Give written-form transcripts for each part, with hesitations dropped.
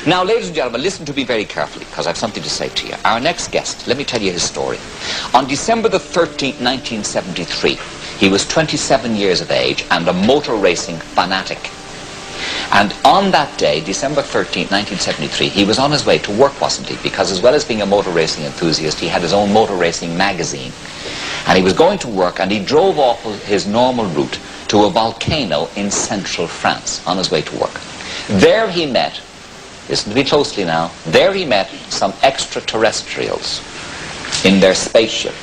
Now, ladies and gentlemen, listen to me very carefully, because I have something to say to you. Our next guest, let me tell you his story. On December the 13th, 1973, he was 27 years of age and a motor racing fanatic. And on that day, December 13th, 1973, he was on his way to work, wasn't he? Because as well as being a motor racing enthusiast, he had his own motor racing magazine. And he was going to work, and he drove off his normal route to a volcano in central France on his way to work. There he met, listen to me closely now, there he met some extraterrestrials in their spaceship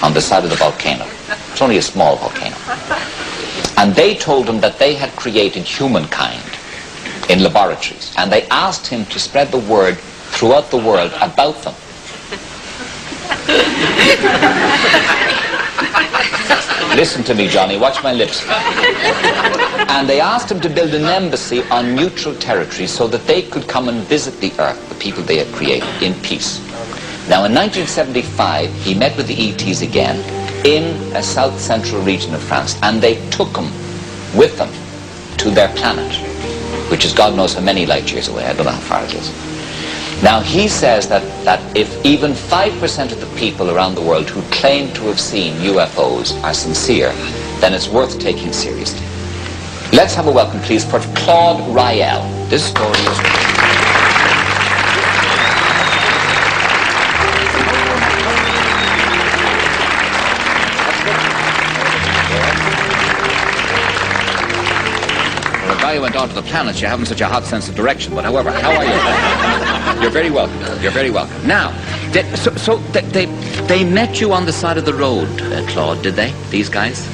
on the side of the volcano. It's only a small volcano. And they told him that they had created humankind in laboratories, and they asked him to spread the word throughout the world about them. Listen to me, Johnny, watch my lips. And they asked him to build an embassy on neutral territory so that they could come and visit the Earth, the people they had created, in peace. Now, in 1975, he met with the ETs again in a south-central region of France, and they took him with them to their planet, which is God knows how many light years away. I don't know how far it is. Now, he says that if even 5% of the people around the world who claim to have seen UFOs are sincere, then it's worth taking seriously. Let's have a welcome, please, for Claude Raëlian. This story is... Well, a guy who went onto the planet, you haven't such a hot sense of direction, but however, how are you? You're very welcome. You're very welcome. Now, they met you on the side of the road, Claude, did they, these guys?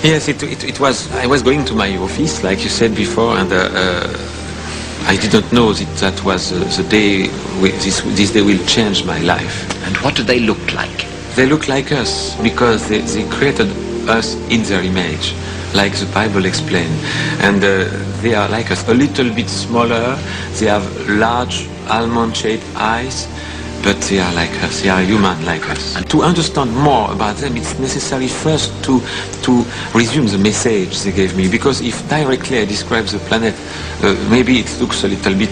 Yes, it was. I was going to my office, like you said before, and I didn't know that was the day. This day will change my life. And what do they look like? They look like us because they created us in their image, like the Bible explained, and they are like us, a little bit smaller. They have large almond-shaped eyes. But they are like us, they are human like us. And to understand more about them, it's necessary first to resume the message they gave me, because if directly I describe the planet, maybe it looks a little bit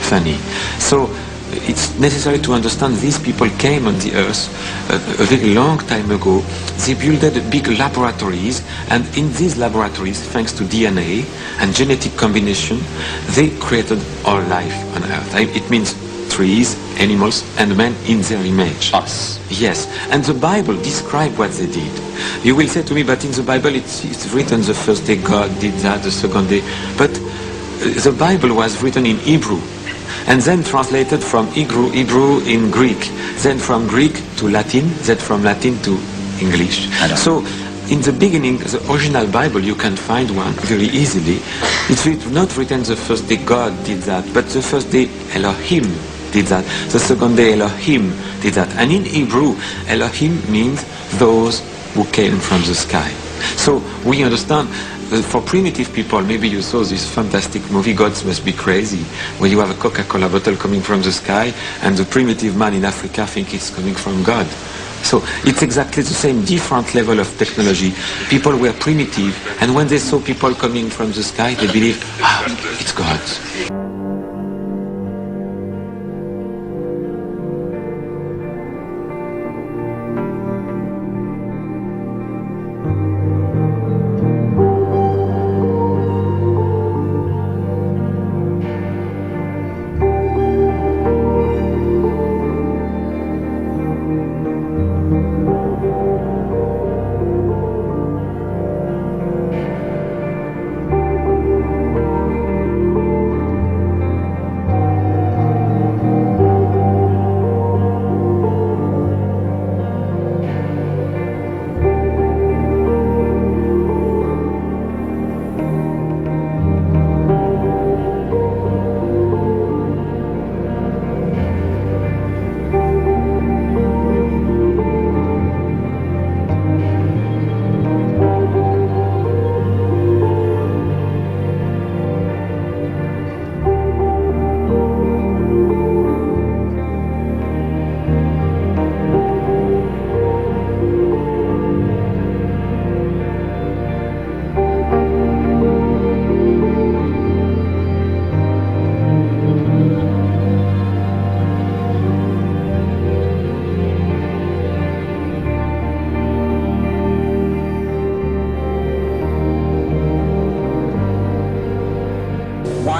funny. So it's necessary to understand these people came on the Earth a very long time ago. They built big laboratories, and in these laboratories, thanks to DNA and genetic combination, they created all life on Earth. It means trees, animals, and men in their image. Us. Yes, and the Bible describes what they did. You will say to me, but in the Bible it's written the first day God did that, the second day. But the Bible was written in Hebrew, and then translated from Hebrew in Greek, then from Greek to Latin, then from Latin to English. So in the beginning, the original Bible, you can find one very easily. It's not written the first day God did that, but the first day Elohim did that. The second day Elohim did that. And in Hebrew, Elohim means those who came from the sky. So we understand for primitive people, maybe you saw this fantastic movie, Gods Must Be Crazy, where you have a Coca-Cola bottle coming from the sky, and the primitive man in Africa thinks it's coming from God. So it's exactly the same, different level of technology. People were primitive, and when they saw people coming from the sky, they believed, it's God.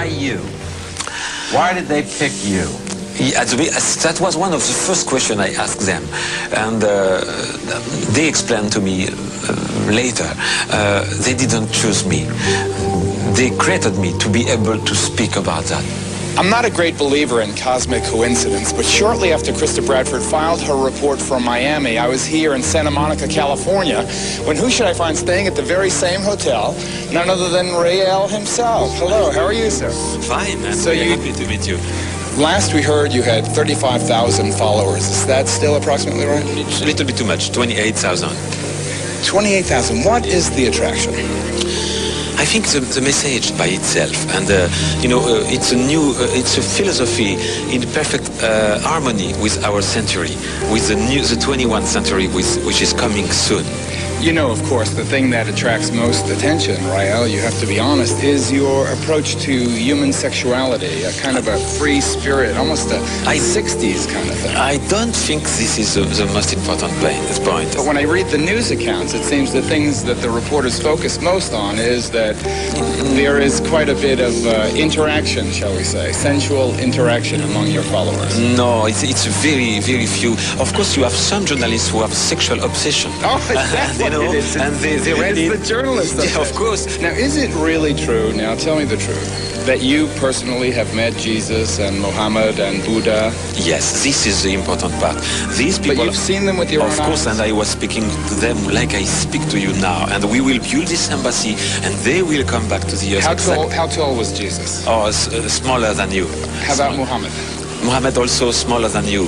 Why you? Why did they pick you? Yeah, that was one of the first questions I asked them, and they explained to me later. They didn't choose me. They created me to be able to speak about that. I'm not a great believer in cosmic coincidence, but shortly after Krista Bradford filed her report from Miami, I was here in Santa Monica, California, when who should I find staying at the very same hotel? None other than Raëlian himself. Hello, how are you, sir? Fine, I'm So very you- happy to meet you. Last we heard you had 35,000 followers. Is that still approximately right? It's a little bit too much, 28,000. 28,000. What is the attraction? I think the message by itself, and it's a philosophy in perfect harmony with our century, with the 21st century, which is coming soon. You know, of course, the thing that attracts most attention, Raël, you have to be honest, is your approach to human sexuality, a kind of a free spirit, almost a 60s kind of thing. I don't think this is the most important point. But when I read the news accounts, it seems the things that the reporters focus most on is that there is quite a bit of interaction, shall we say, sensual interaction among your followers. No, it's very, very few. Of course, you have some journalists who have sexual obsession. Oh, exactly. It is. And they read it. It's the journalist. Yeah, of course. Now, is it really true, now tell me the truth, that you personally have met Jesus and Muhammad and Buddha? Yes, this is the important part. These people, But you've seen them with your own of course, eyes? and I was speaking to them like I speak to you now. And we will build this embassy, and they will come back to the earth. How tall was Jesus? Oh, smaller than you. How about Muhammad? Muhammad also smaller than you.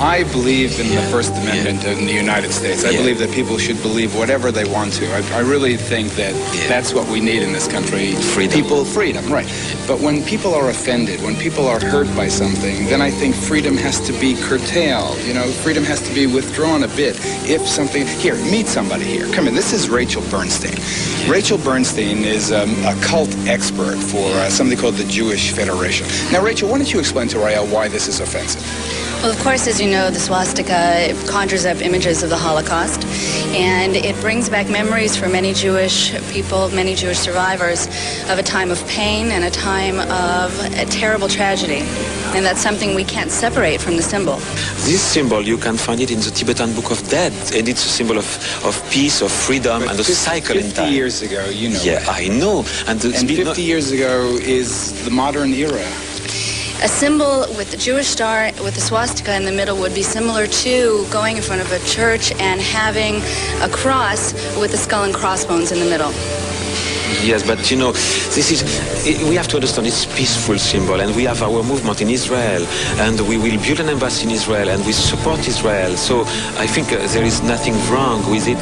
I believe in the First Amendment in the United States. I believe that people should believe whatever they want to. I really think that that's what we need in this country. Freedom. Freedom, right. But when people are offended, when people are hurt by something, then I think freedom has to be curtailed. You know, freedom has to be withdrawn a bit. If something... Here, meet somebody here. Come in. This is Rachel Bernstein. Rachel Bernstein is a cult expert for something called the Jewish Federation. Now, Rachel, why don't you explain to Raël why this is offensive? Well, of course, as you know, the swastika conjures up images of the Holocaust, and it brings back memories for many Jewish people, many Jewish survivors, of a time of pain and a time of a terrible tragedy. And that's something we can't separate from the symbol. This symbol, you can find it in the Tibetan Book of Dead, and it's a symbol of peace, of freedom, and a cycle in 50 time. years ago, you know. Yeah, I know. And 50 years ago is the modern era. A symbol with the Jewish star, with the swastika in the middle, would be similar to going in front of a church and having a cross with the skull and crossbones in the middle. Yes, but you know, we have to understand it's a peaceful symbol, and we have our movement in Israel, and we will build an embassy in Israel, and we support Israel. So I think there is nothing wrong with it.